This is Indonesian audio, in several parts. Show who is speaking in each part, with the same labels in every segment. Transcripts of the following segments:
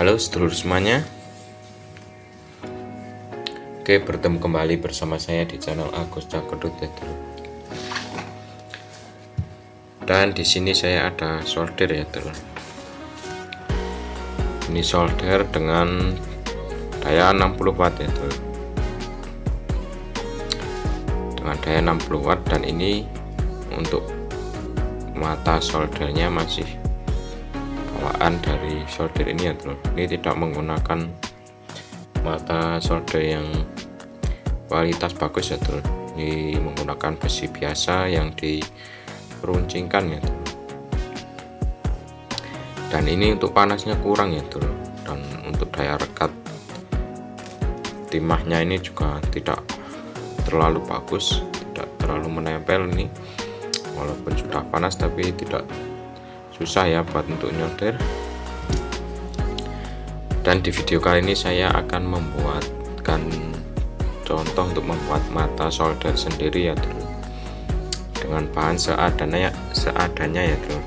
Speaker 1: Halo sedulur semuanya. Oke, bertemu kembali bersama saya di channel Agus Cakredut ya, Dulur. Dan di sini saya ada solder ya, Dulur. Ini solder dengan daya 60 watt ya, Dulur. Dengan daya 60 watt, dan ini untuk mata soldernya masih bawaan dari solder ini ya, Dulur. Ini tidak menggunakan mata solder yang kualitas bagus ya, Dulur. Ini menggunakan besi biasa yang diperuncingkan ya, Dulur. Dan ini untuk panasnya kurang ya, Dulur. Dan untuk daya rekat timahnya ini juga tidak terlalu bagus, tidak terlalu menempel ini. Walaupun sudah panas tapi tidak susah ya buat untuk nyolder. Dan di video kali ini saya akan membuatkan contoh untuk membuat mata solder sendiri ya, Dulur, dengan bahan seadanya ya, Dulur.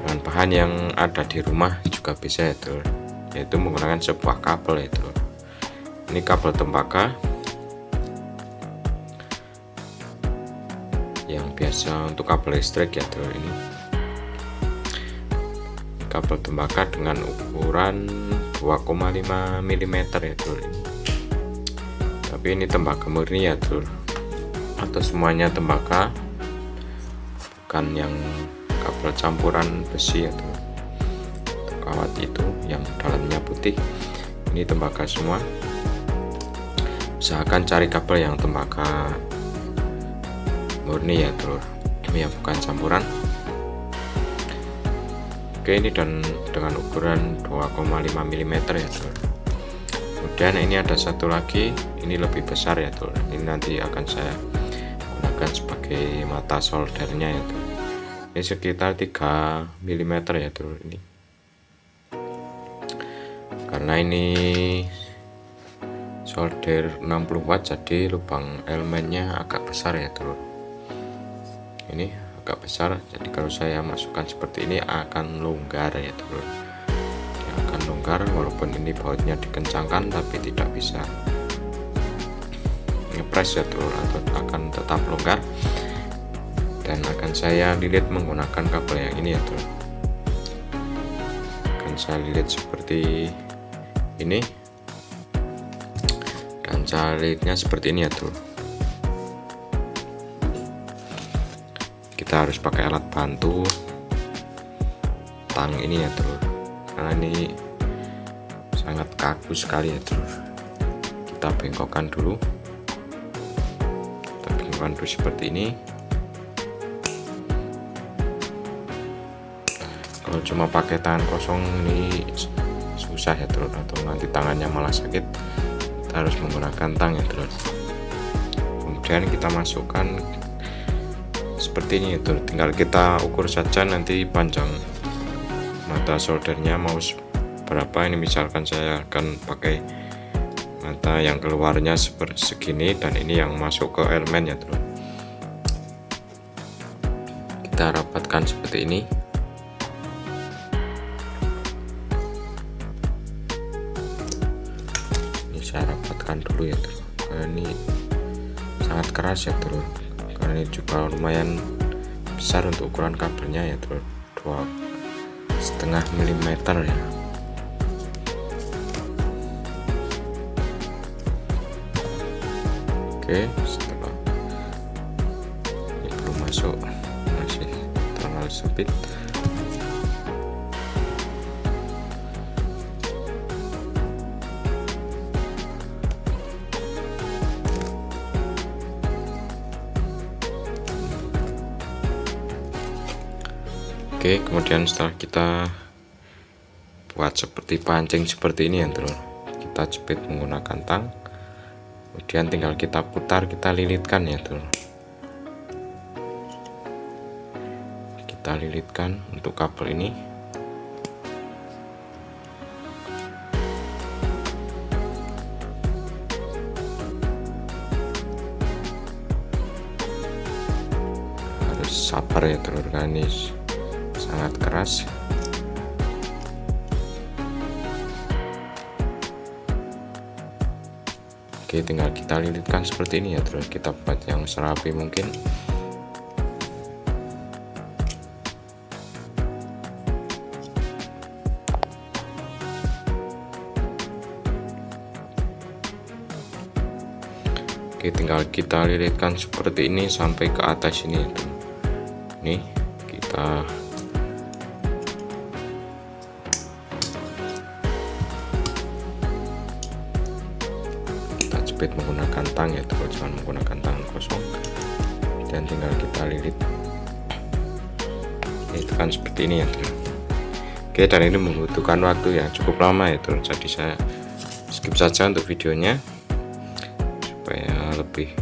Speaker 1: Dengan bahan yang ada di rumah juga bisa ya, Dulur, yaitu menggunakan sebuah kabel ya, Dulur. Ini kabel tembaga yang biasa untuk kabel listrik ya, Dulur. Ini kabel tembaga dengan ukuran 2,5 mm ya, Dulur. Ini tapi ini tembaga murni ya, Dulur, atau semuanya tembaga, bukan yang kabel campuran besi ya, Dulur. Kawat itu yang dalamnya putih, ini tembaga semua. Usahakan cari kabel yang tembaga murni ya, Dulur, ya, bukan campuran. Oke, ini dan dengan ukuran 2,5 mm ya, Dulur. Kemudian ini ada satu lagi, ini lebih besar ya, Dulur. Ini nanti akan saya gunakan sebagai mata soldernya ya, Dulur. Ini sekitar 3 mm ya, Dulur. Ini karena ini solder 60 watt, jadi lubang elemennya agak besar ya, Dulur. Ini agak besar, jadi kalau saya masukkan seperti ini akan longgar ya, Dulur. Dia akan longgar walaupun ini bautnya dikencangkan, tapi tidak bisa ngepres ya, Dulur, atau akan tetap longgar. Dan akan saya lilit menggunakan kabel yang ini ya, Dulur. Akan saya lilit seperti ini, dan cara lilitnya seperti ini ya, Dulur. Kita harus pakai alat bantu tang ini ya, Dulur, karena ini sangat kaku sekali ya, Dulur. Kita bengkokkan dulu, seperti ini. Kalau cuma pakai tangan kosong ini susah ya, Dulur, atau nanti tangannya malah sakit. Kita harus menggunakan tang ya, Dulur. Kemudian kita masukkan seperti ini ya, Dulur. Tinggal kita ukur saja nanti panjang mata soldernya mau berapa. Ini misalkan saya akan pakai mata yang keluarnya seperti segini, dan ini yang masuk ke elemen ya, Dulur. Kita rapatkan seperti ini. Ini saya rapatkan dulu ya, Dulur, karena ini sangat keras ya, Dulur. Karena ini juga lumayan besar untuk ukuran kabelnya ya, Dulur, 2,5 mm ya. Oke, setelah ini belum masuk, masih terlalu sempit. Oke, kemudian setelah kita buat seperti pancing seperti ini ya, Dulur, kita jepit menggunakan tang. Kemudian tinggal kita putar, kita lilitkan ya, Dulur. Kita lilitkan untuk kabel ini. Harus sabar ya, Dulur, kan ini sangat keras. Oke, tinggal kita lilitkan seperti ini ya, terus kita buat yang serapi mungkin. Oke, tinggal kita lilitkan seperti ini sampai ke atas ini ya, teman. Nih kita jepit menggunakan tang ya, terus jangan menggunakan tangan kosong, dan tinggal kita lilit kan seperti ini ya, teman. Oke, dan ini membutuhkan waktu yang cukup lama ya, teman. Jadi saya skip saja untuk videonya supaya lebih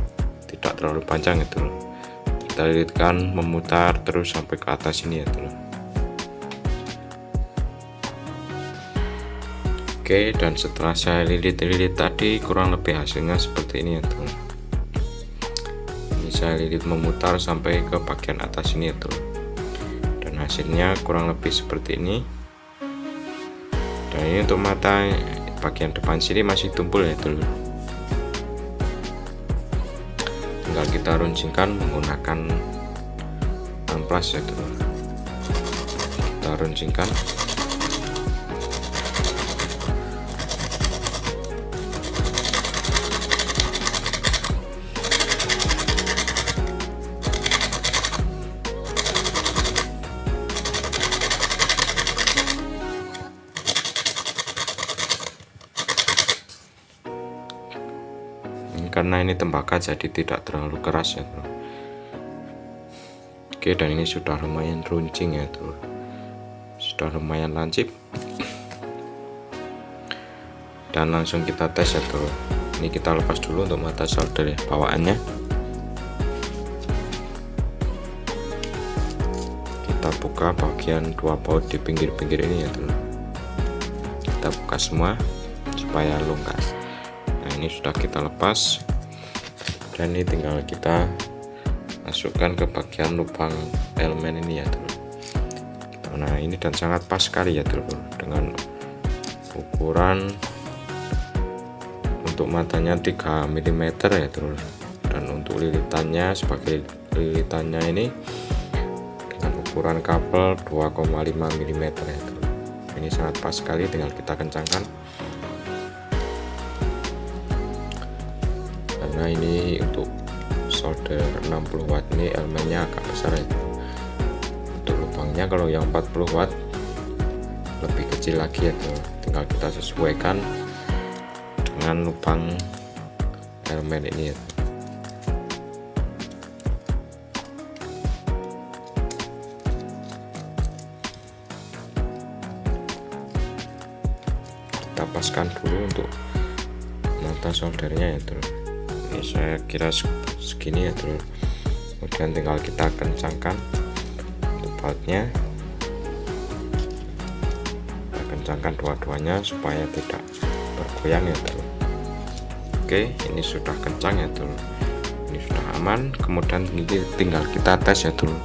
Speaker 1: tidak terlalu panjang ya, teman. Kita lilitkan memutar terus sampai ke atas ini ya, teman. Oke, dan setelah saya lilit-lilit tadi, kurang lebih hasilnya seperti ini ya, teman. Ini saya lilit memutar sampai ke bagian atas ini ya, teman. Dan hasilnya kurang lebih seperti ini. Dan ini untuk mata bagian depan sini masih tumpul ya, teman. Tinggal kita runcingkan menggunakan amplas ya, teman. Kita runcingkan. Karena ini tembaga jadi tidak terlalu keras ya, bro. Oke, dan ini sudah lumayan runcing ya, bro. Sudah lumayan lancip. Dan langsung kita tes ya, bro. Ini kita lepas dulu untuk mata solder ya, bawaannya. Kita buka bagian dua baut di pinggir-pinggir ini ya, bro. Kita buka semua supaya longgar. Nah, ini sudah kita lepas, dan ini tinggal kita masukkan ke bagian lubang elemen ini ya, teman. Nah, ini dan sangat pas sekali ya, teman, dengan ukuran untuk matanya 3 mm ya, teman. Dan untuk lilitannya, sebagai lilitannya ini dengan ukuran kabel 2,5 mm ya, teman. Ini sangat pas sekali, tinggal kita kencangkan. Karena ini untuk solder 60 watt, ini elemennya agak besar ya. Untuk lubangnya kalau yang 40 watt lebih kecil lagi ya, tinggal kita sesuaikan dengan lubang elemen ini ya. Kita paskan dulu untuk mata soldernya ya, teman. Ini saya kira segini ya, teman. Kemudian tinggal kita kencangkan untuk bautnya. Kita kencangkan dua-duanya supaya tidak bergoyang ya, teman. Oke, ini sudah kencang ya, teman. Ini sudah aman. Kemudian ini tinggal kita tes ya, teman.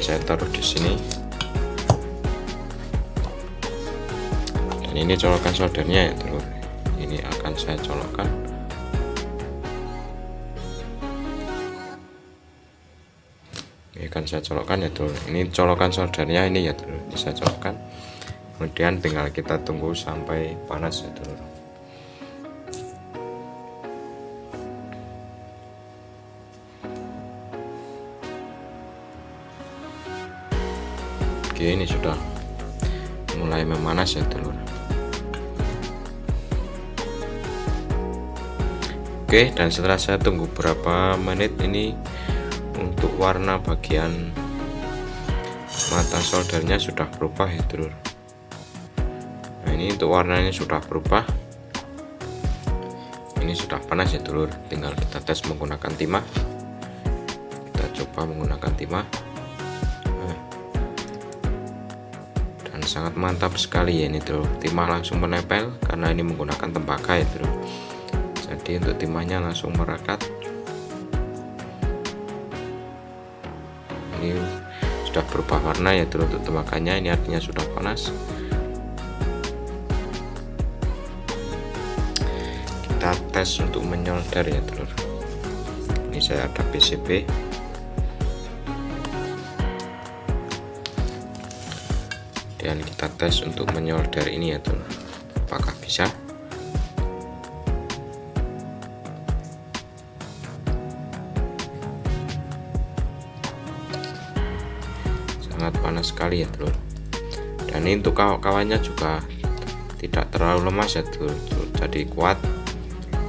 Speaker 1: Saya taruh di sini, dan ini colokan soldernya ya, teman. Ini akan saya colokkan. Ini akan saya colokkan ya, teman. Ini colokan soldernya ini ya, teman. Ini saya colokkan. Kemudian tinggal kita tunggu sampai panas ya, teman. Oke, ini sudah mulai memanas ya, telur. Oke, dan setelah saya tunggu berapa menit, ini untuk warna bagian mata soldernya sudah berubah ya, telur. Nah, ini untuk warnanya sudah berubah. Ini sudah panas ya, telur. Tinggal kita tes menggunakan timah. Kita coba menggunakan timah. Sangat mantap sekali ya ini, bro. Timah langsung menempel karena ini menggunakan tembaga ya, bro. Jadi untuk timahnya langsung merekat. Ini sudah berubah warna ya dulu untuk tembakanya, ini artinya sudah panas. Kita tes untuk menyolder ya dulu. Ini saya ada PCB, dan kita tes untuk menyolder ini ya dulu, apakah bisa. Sangat panas sekali ya dulu, dan ini untuk kawannya juga tidak terlalu lemas ya dulu, jadi kuat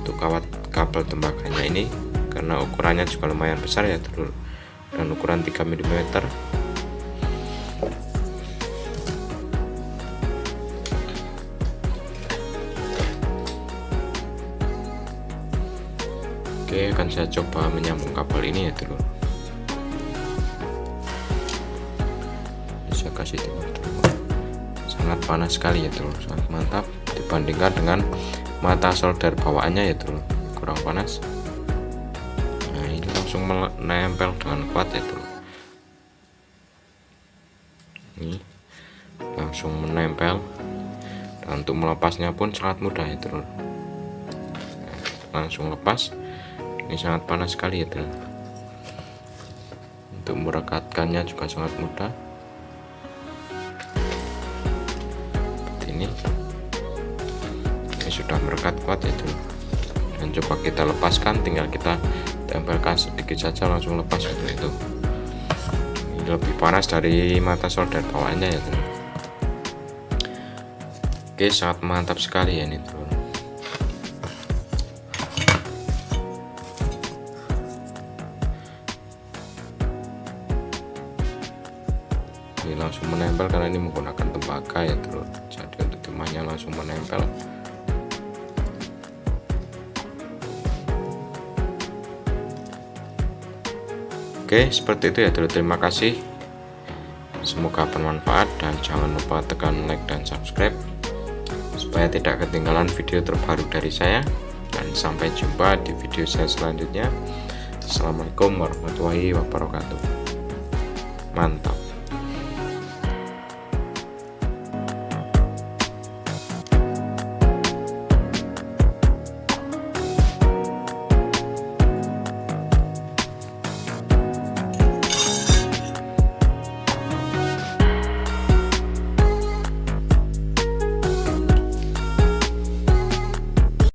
Speaker 1: untuk kawat kabel tembakanya ini, karena ukurannya juga lumayan besar ya dulu, dan ukuran 3 mm. Oke, akan saya coba menyambung kabel ini ya dulu. Saya kasih timur dulu. Sangat panas sekali ya dulu, sangat mantap dibandingkan dengan mata solder bawaannya ya dulu, kurang panas. Nah, ini langsung menempel dengan kuat ya dulu. Ini langsung menempel, dan untuk melepasnya pun sangat mudah ya dulu. Nah, langsung lepas. Ini sangat panas sekali ya teman. Untuk merekatkannya juga sangat mudah. Seperti ini. Ini sudah merekat kuat ya teman. Dan coba kita lepaskan, tinggal kita tempelkan sedikit saja langsung lepas seperti itu. Ini lebih panas dari mata solder bawaannya ya teman. Oke, sangat mantap sekali ya ini teman. Ini langsung menempel karena ini menggunakan tembaga ya terus, jadi untuk timahnya langsung menempel. Oke, seperti itu ya terus. Terima kasih, semoga bermanfaat, dan jangan lupa tekan like dan subscribe supaya tidak ketinggalan video terbaru dari saya, dan sampai jumpa di video saya selanjutnya. Assalamualaikum warahmatullahi wabarakatuh. Mantap.